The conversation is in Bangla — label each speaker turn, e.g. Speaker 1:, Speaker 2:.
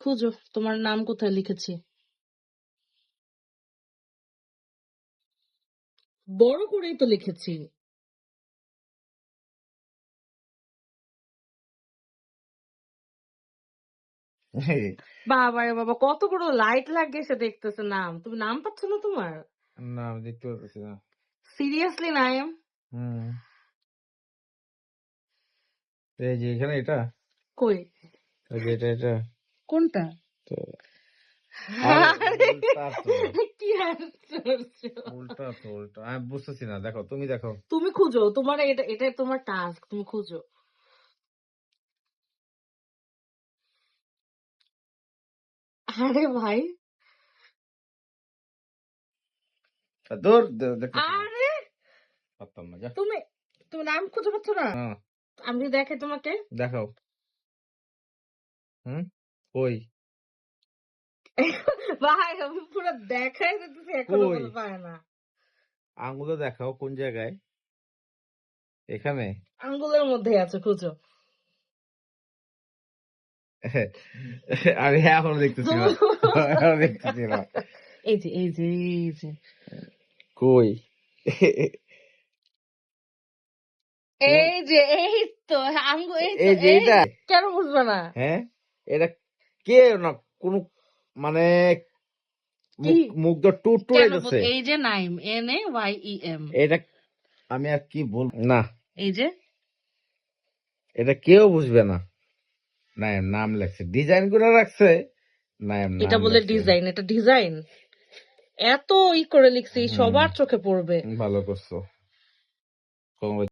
Speaker 1: খুঁজো তোমার নাম কোথায় লিখেছি। বড় করেই তো লিখেছি। বাবা রে বাবা, কতগুলো লাইট লাগিয়ে সে দেখতেছে নাম। তুমি নাম পাচ্ছ না তোমার?
Speaker 2: না আমি দেখতে পাচ্ছি না।
Speaker 1: সিরিয়াসলি নাইম?
Speaker 2: এই যে এখানে এটা,
Speaker 1: কই?
Speaker 2: এই যে এটা
Speaker 1: কোনটা?
Speaker 2: তো আরে
Speaker 1: আরে,
Speaker 2: উল্টা তো,
Speaker 1: কি আশ্চর্য!
Speaker 2: উল্টা আমি বুঝতেছি না। দেখো তুমি দেখো।
Speaker 1: তুমি খুঁজো, তোমার এটা এটা তোমার টাস্ক, তুমি খুঁজো। আরে ভাই,
Speaker 2: দূর দেখতেছি না,
Speaker 1: আরে
Speaker 2: পারতাম না যা।
Speaker 1: তুমি তুমি নাম খুঁজে পাচ্ছ না?
Speaker 2: হ্যাঁ
Speaker 1: আমি যদি দেখাই তোমাকে।
Speaker 2: দেখাও। কই
Speaker 1: ভাই আমি পুরো দেখাই দিতেছি, এখনো
Speaker 2: কই
Speaker 1: বলে পায় না।
Speaker 2: আঙুলে দেখাও কোন জায়গায়। এখানে
Speaker 1: আঙ্গুলের মধ্যে আছে, খুঁজো।
Speaker 2: আমি এখনো দেখতেছি না, এখনো দেখতেছি না।
Speaker 1: এই যে এই যে এই যে
Speaker 2: কই
Speaker 1: এই যে এই তো আঙ্গুল, এই তো
Speaker 2: এই যে
Speaker 1: এই
Speaker 2: এটা,
Speaker 1: যে। কেন বুঝবে না?
Speaker 2: হ্যাঁ এটা কে না কোন মানে
Speaker 1: কি
Speaker 2: মুখ দিয়ে টুট
Speaker 1: কেন
Speaker 2: টুড়াইতেছে।
Speaker 1: এই যে নাইম, NAYEM।
Speaker 2: এটা আমি আর কি বলবো না,
Speaker 1: এই যে
Speaker 2: এটা কেউ বুঝবে না। নাম নাম লেখছে, ডিজাইন করে রাখছে। নাম
Speaker 1: এটা
Speaker 2: নাম
Speaker 1: বলে
Speaker 2: লেখছে।
Speaker 1: ডিজাইন, এটা ডিজাইন এত করে লিখছি,
Speaker 2: হুম
Speaker 1: সবার চোখে পড়বে।
Speaker 2: ভালো করছো।